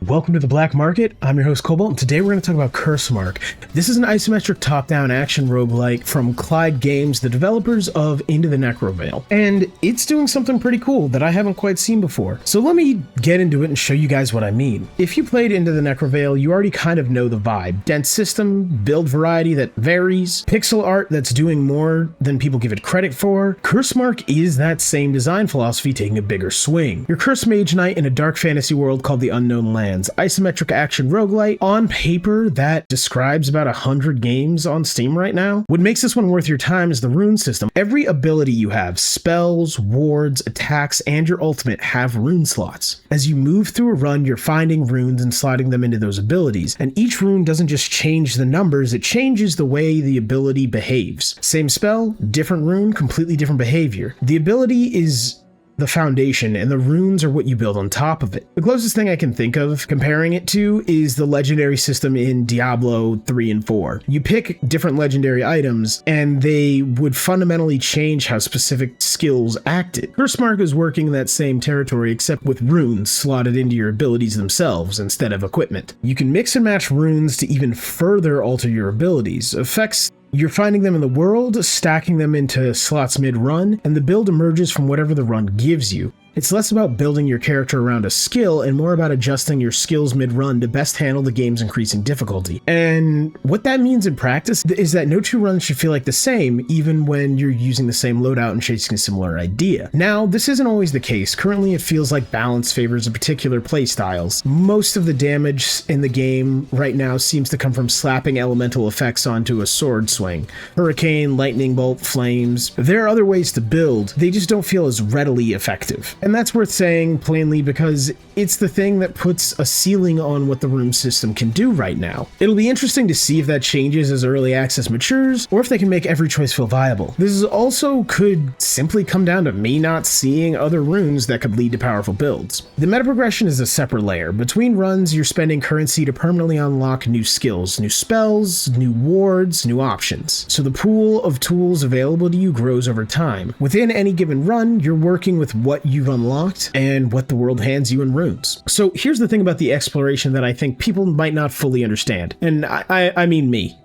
Welcome to the Black Market. I'm your host Cobalt, and today we're going to talk about Cursemark. This is an isometric top-down action roguelite from Clyde Games, the developers of Into the Necrovale. And it's doing something pretty cool that I haven't quite seen before. So let me get into it and show you guys what I mean. If you played Into the Necrovale, you already kind of know the vibe. Dense system, build variety that varies, pixel art that's doing more than people give it credit for. Cursemark is that same design philosophy taking a bigger swing. Your cursed mage-knight in a dark fantasy world called the Unknown Land. Isometric action roguelite. On paper, that describes about 100 games on Steam right now. What makes this one worth your time is the rune system. Every ability you have, spells, wards, attacks, and your ultimate have rune slots. As you move through a run, you're finding runes and slotting them into those abilities. And each rune doesn't just change the numbers, it changes the way the ability behaves. Same spell, different rune, completely different behavior. The ability is the foundation, and the runes are what you build on top of it. The closest thing I can think of comparing it to is the legendary system in Diablo 3 and 4. You pick different legendary items, and they would fundamentally change how specific skills acted. Cursemark is working in that same territory, except with runes slotted into your abilities themselves instead of equipment. You can mix and match runes to even further alter your abilities. Effects, you're finding them in the world, stacking them into slots mid-run, and the build emerges from whatever the run gives you. It's less about building your character around a skill and more about adjusting your skills mid-run to best handle the game's increasing difficulty. And what that means in practice is that no two runs should feel like the same, even when you're using the same loadout and chasing a similar idea. Now, this isn't always the case. Currently, it feels like balance favors a particular playstyles. Most of the damage in the game right now seems to come from slapping elemental effects onto a sword swing. Hurricane, lightning bolt, flames. There are other ways to build, they just don't feel as readily effective. And that's worth saying plainly because it's the thing that puts a ceiling on what the rune system can do right now. It'll be interesting to see if that changes as early access matures, or if they can make every choice feel viable. This also could simply come down to me not seeing other runes that could lead to powerful builds. The meta progression is a separate layer. Between runs, you're spending currency to permanently unlock new skills, new spells, new wards, new options. So the pool of tools available to you grows over time. Within any given run, you're working with what you've unlocked and what the world hands you in runes. So here's the thing about the exploration that I think people might not fully understand. And I mean me.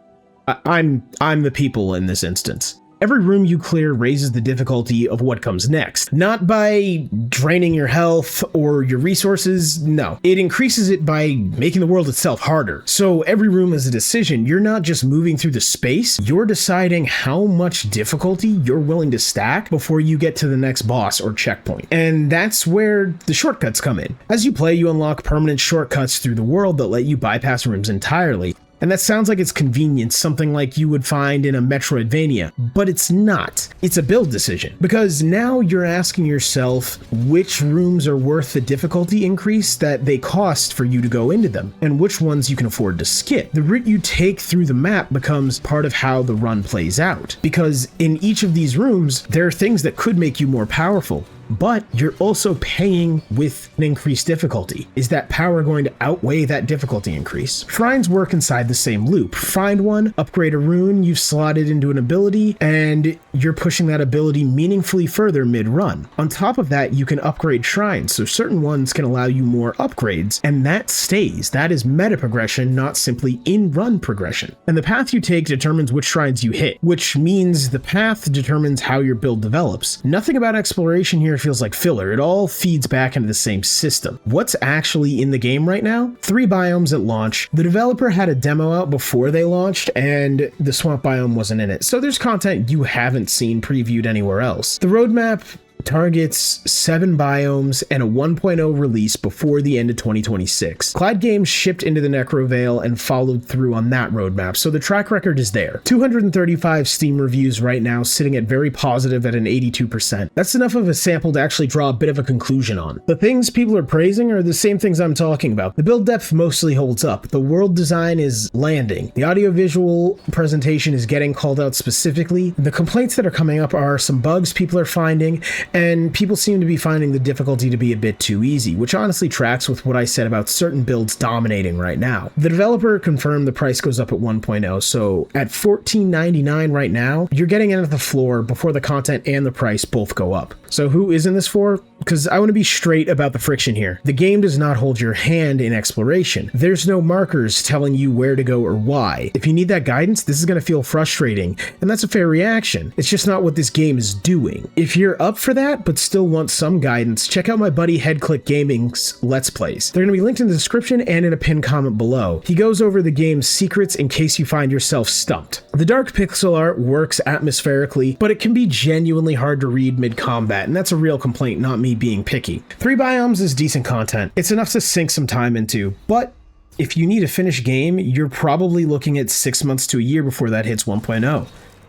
I'm the people in this instance. Every room you clear raises the difficulty of what comes next. Not by draining your health or your resources, no. It increases it by making the world itself harder. So every room is a decision. You're not just moving through the space, you're deciding how much difficulty you're willing to stack before you get to the next boss or checkpoint. And that's where the shortcuts come in. As you play, you unlock permanent shortcuts through the world that let you bypass rooms entirely. And that sounds like it's convenient, something like you would find in a Metroidvania, but it's not. It's a build decision. Because now you're asking yourself which rooms are worth the difficulty increase that they cost for you to go into them, and which ones you can afford to skip. The route you take through the map becomes part of how the run plays out. Because in each of these rooms, there are things that could make you more powerful, but you're also paying with an increased difficulty. Is that power going to outweigh that difficulty increase? Shrines work inside the same loop. Find one, upgrade a rune you've slotted into an ability, and you're pushing that ability meaningfully further mid-run. On top of that, you can upgrade shrines, so certain ones can allow you more upgrades, and that stays. That is meta progression, not simply in-run progression. And the path you take determines which shrines you hit, which means the path determines how your build develops. Nothing about exploration here feels like filler. It all feeds back into the same system. What's actually in the game right now? 3 biomes at launch. The developer had a demo out before they launched, and the swamp biome wasn't in it. So there's content you haven't seen previewed anywhere else. The roadmap targets 7 biomes and a 1.0 release before the end of 2026. Clyde Games shipped Into the Necrovale and followed through on that roadmap, so the track record is there. 235 Steam reviews right now, sitting at very positive at an 82%. That's enough of a sample to actually draw a bit of a conclusion on. The things people are praising are the same things I'm talking about. The build depth mostly holds up. The world design is landing. The audiovisual presentation is getting called out specifically. The complaints that are coming up are some bugs people are finding, and people seem to be finding the difficulty to be a bit too easy, which honestly tracks with what I said about certain builds dominating right now. The developer confirmed the price goes up at 1.0, so at $14.99 right now, you're getting in at the floor before the content and the price both go up. So who isn't this for? Because I want to be straight about the friction here. The game does not hold your hand in exploration. There's no markers telling you where to go or why. If you need that guidance, this is going to feel frustrating, and that's a fair reaction. It's just not what this game is doing. If you're up for that, but still want some guidance, check out my buddy Headclick Gaming's Let's Plays. They're going to be linked in the description and in a pinned comment below. He goes over the game's secrets in case you find yourself stumped. The dark pixel art works atmospherically, but it can be genuinely hard to read mid-combat, and that's a real complaint, not me being picky. 3 biomes is decent content. It's enough to sink some time into, but if you need a finished game, you're probably looking at 6 months to a year before that hits 1.0.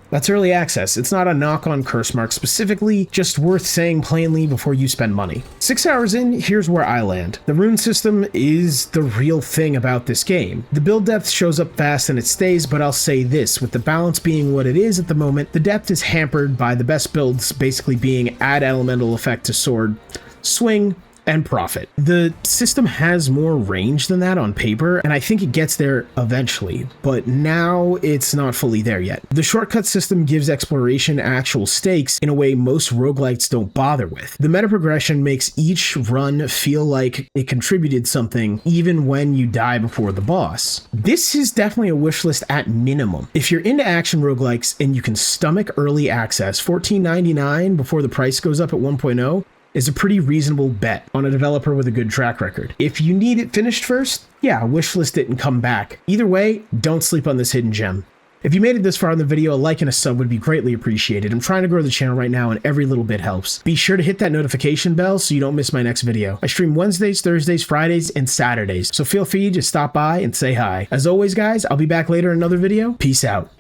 That's early access. It's not a knock on Cursemark specifically, just worth saying plainly before you spend money. 6 hours in, here's where I land. The rune system is the real thing about this game. The build depth shows up fast and it stays, but I'll say this, with the balance being what it is at the moment, the depth is hampered by the best builds basically being add elemental effect to sword, swing, and profit. The system has more range than that on paper, and I think it gets there eventually, but now it's not fully there yet. The shortcut system gives exploration actual stakes in a way most roguelites don't bother with. The meta progression makes each run feel like it contributed something even when you die before the boss. This is definitely a wishlist at minimum. If you're into action roguelikes and you can stomach early access, $14.99 before the price goes up at 1.0 is a pretty reasonable bet on a developer with a good track record. If you need it finished first, yeah, wishlist it and come back. Either way, don't sleep on this hidden gem. If you made it this far in the video, a like and a sub would be greatly appreciated. I'm trying to grow the channel right now and every little bit helps. Be sure to hit that notification bell so you don't miss my next video. I stream Wednesdays, Thursdays, Fridays, and Saturdays, so feel free to stop by and say hi. As always, guys, I'll be back later in another video. Peace out.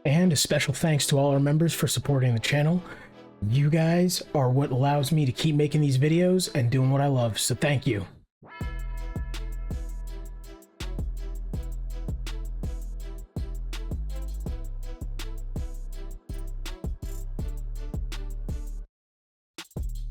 And a special thanks to all our members for supporting the channel. You guys are what allows me to keep making these videos and doing what I love, so thank you.